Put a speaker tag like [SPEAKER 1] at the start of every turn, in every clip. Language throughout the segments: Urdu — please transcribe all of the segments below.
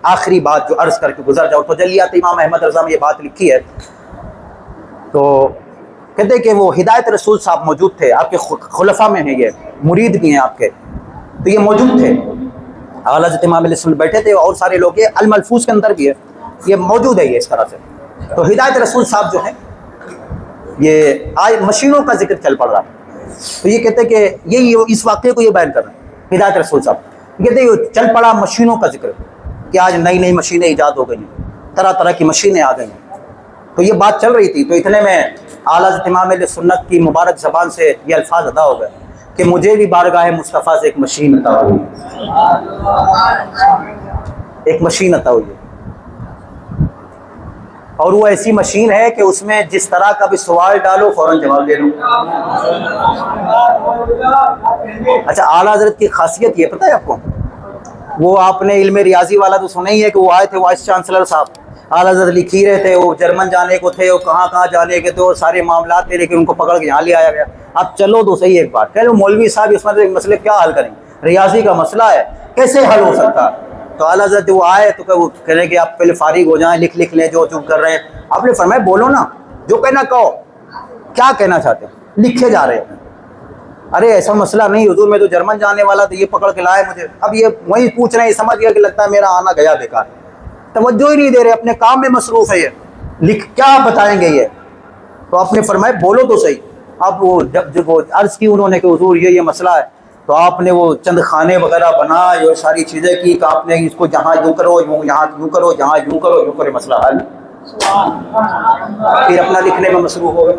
[SPEAKER 1] آخری بات جو عرض کر کے گزر جاؤ، تو جلیات امام احمد رضا میں یہ بات لکھی ہے، تو کہتے ہیں کہ وہ ہدایت رسول صاحب موجود تھے، آپ کے خلفاء میں ہیں، یہ مرید بھی ہیں آپ کے، تو یہ موجود تھے، اعلیٰ حضرت امام علیہ السلام بیٹھے تھے، اور سارے لوگ، یہ الملفوظ کے اندر بھی ہے، یہ موجود ہے یہ اس طرح سے۔ تو ہدایت رسول صاحب جو ہیں، یہ آج مشینوں کا ذکر چل پڑ رہا ہے، تو یہ کہتے ہیں کہ یہی اس واقعے کو یہ بیان کر رہے ہیں ہدایت رسول صاحب، کہتے ہیں یہ چل پڑا مشینوں کا ذکر کہ آج نئی نئی مشینیں ایجاد ہو گئی ہیں، طرح طرح کی مشینیں آ گئی ہیں، تو یہ بات چل رہی تھی، تو اتنے میں اعلیٰ حضرت امام علیہ سنت کی مبارک زبان سے یہ الفاظ ادا ہو گئے کہ مجھے بھی بارگاہ مصطفیٰ سے ایک مشین عطا ہوئی، ایک مشین عطا ہوئی ہے، اور وہ ایسی مشین ہے کہ اس میں جس طرح کا بھی سوال ڈالو فوراً جواب دے دو۔ اچھا، اعلیٰ حضرت کی خاصیت یہ پتہ ہے آپ کو، وہ آپ نے علم ریاضی والا تو سنا ہی ہے کہ وہ آئے تھے وائس چانسلر صاحب، اعلیٰ حضرت لکھ ہی رہے تھے، وہ جرمن جانے کو تھے، وہ کہاں کہاں جانے کے تھے، وہ سارے معاملات تھے، لیکن ان کو پکڑ کے یہاں لے آیا گیا۔ اب چلو تو صحیح ایک بات، کہہ لو مولوی صاحب اس مسئلے کیا حل کریں، ریاضی کا مسئلہ ہے کیسے حل ہو سکتا؟ تو اعلیٰ حضرت جو آئے تو کہ وہ کہہ رہے کہ آپ پہلے فارغ ہو جائیں، لکھ لیں جو کر رہے ہیں۔ آپ نے فرمایا بولو نا، جو کہنا کہو، کیا کہنا چاہتے ہیں، لکھے جا رہے ہیں۔ ارے ایسا مسئلہ نہیں حضور، میں تو جرمن جانے والا تھا، یہ پکڑ کے لائے مجھے، اب یہ وہی پوچھ رہے ہیں، سمجھ گیا کہ لگتا ہے میرا آنا گیا بیکار، توجہ ہی نہیں دے رہے، اپنے کام میں مصروف ہے، یہ لکھ کیا بتائیں گے یہ؟ تو آپ نے فرمایا بولو تو صحیح۔ اب وہ جب وہ عرض کی انہوں نے کہ حضور یہ مسئلہ ہے، تو آپ نے وہ چند خانے وغیرہ بنا، یہ ساری چیزیں کی کہ آپ نے اس کو جہاں یوں کرو، یہاں یوں کرو، جہاں یوں کرو، یوں کرے، مسئلہ حل، پھر اپنا لکھنے میں مصروف ہو گئے۔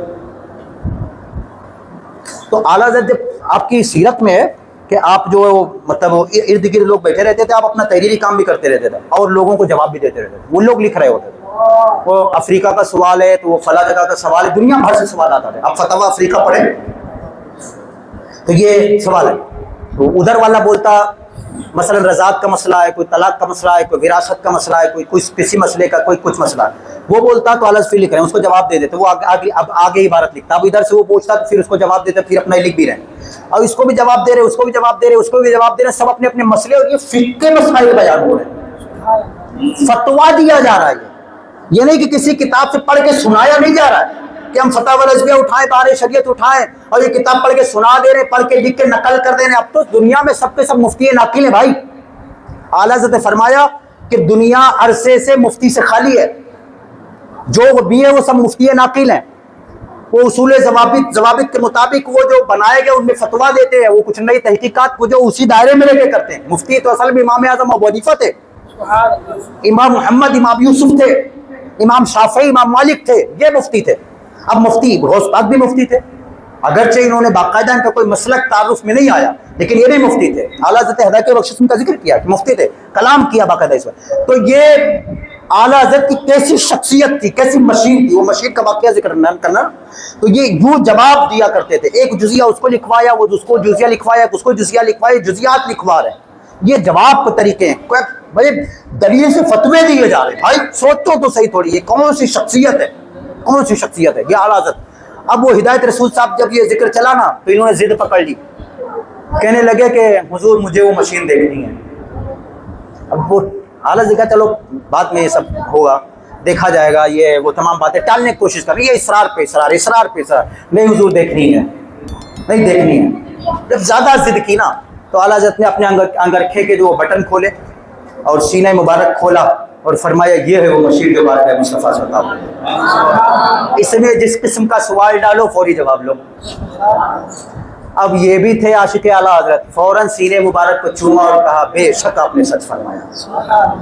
[SPEAKER 1] تو اعلیٰ حضرت جب آپ کی سیرت میں ہے کہ آپ جو مطلب ارد گرد لوگ بیٹھے رہتے تھے، آپ اپنا تحریری کام بھی کرتے رہتے تھے اور لوگوں کو جواب بھی دیتے رہتے تھے، وہ لوگ لکھ رہے ہوتے تھے، وہ افریقہ کا سوال ہے تو وہ فلاں جگہ کا سوال ہے، دنیا بھر سے سوال آتا تھے، آپ فتاوی افریقہ پڑھیں تو یہ سوال ہے، تو ادھر والا بولتا مثلا رضاعت کا مسئلہ ہے، کوئی طلاق کا مسئلہ ہے، کوئی وراثت کا مسئلہ ہے، کوئی کسی مسئلے کا کوئی کچھ مسئلہ ہے، وہ بولتا تو اعلیٰ پھر لکھ رہے ہیں، اس کو جواب دے دیتے، وہ اب آگے عبارت لکھتا، اب ادھر سے وہ پوچھتا تو پھر اس کو جواب دیتے، پھر اپنا لکھ بھی رہے ہیں، اور اس کو بھی جواب دے رہے، اس کو بھی جواب دے رہے، اس کو بھی جواب دے رہے، سب اپنے اپنے مسئلے، اور یہ فقہ کے مسائل بیان ہو رہے ہیں، فتوا دیا جا رہا ہے، یہ نہیں کہ کسی کتاب سے پڑھ کے سنایا نہیں جا رہا ہے کہ ہم فتاوی رضویہ اٹھائیں، بار شریعت اٹھائیں اور یہ کتاب پڑھ کے سنا دے رہے، پڑھ کے لکھ کے نقل کر دے رہے۔ اب تو دنیا میں سب کے سب مفتی ناقل ہیں بھائی، اعلیٰ حضرت نے فرمایا کہ دنیا عرصے سے مفتی سے خالی ہے، جو بھی ہے وہ سب مفتی ناقل ہیں، وہ اصول ضوابط کے مطابق وہ جو بنائے گئے ان میں فتوا دیتے ہیں، وہ کچھ نئی تحقیقات کو جو اسی دائرے میں لے کے کرتے ہیں۔ مفتی تو اصل میں امام اعظم ابو حنیفہ تھے، امام محمد، امام یوسف تھے، امام شافعی، امام مالک تھے، یہ مفتی تھے۔ اب مفتی غوث پاک بھی مفتی تھے، اگرچہ انہوں نے باقاعدہ ان کا کوئی مسلک تعارف میں نہیں آیا، لیکن یہ بھی مفتی تھے۔ اعلیٰ حضرت ہدایت بخش ان کا ذکر کیا کہ مفتی تھے، کلام کیا باقاعدہ اس پر۔ تو یہ اعلیٰ حضرت کی کیسی شخصیت تھی، کیسی مشین تھی، وہ مشین کا واقعہ ذکر کرنا، تو یہ یوں جواب دیا کرتے تھے، ایک جزیہ اس کو لکھوایا، وہ اس کو جزیہ لکھوایا، اس کو جزیہ لکھوایا، جزیات لکھوا رہے ہیں، یہ جواب کے طریقے ہیں، بھائی دلیل سے فتوے دیے جا رہے ہیں۔ بھائی سوچو تو صحیح تھوڑی، یہ کون سی شخصیت ہے، کون سی شخصیت ہے یہ اعلیٰ حضرت۔ اب وہ ہدایت رسول صاحب جب یہ ذکر چلا نا تو انہوں نے ضد پکڑ لی، کہنے لگے کہ حضور مجھے وہ مشین دیکھنی ہے۔ اب وہ اعلیٰ ذکر چلو بعد میں یہ سب ہوگا، دیکھا جائے گا، یہ وہ تمام باتیں ٹالنے کی کوشش کر رہی ہے، اصرار پہ اصرار، اصرار پہ اصرار، نہیں حضور دیکھنی ہے، نہیں دیکھنی ہے۔ جب زیادہ ضد کی نا تو اعلیٰ حضرت نے اپنے انگرکھے کے جو بٹن کھولے اور سینہ مبارک کھولا اور فرمایا یہ ہے وہ مشین جو بارگاہ مصطفیٰ سے عطا ہوئی، اس میں جس قسم کا سوال ڈالو فوری جواب لو۔ اب یہ بھی تھے عاشق اعلیٰ حضرت، فوراً سینے مبارک کو چوما اور کہا بے شک آپ نے سچ فرمایا۔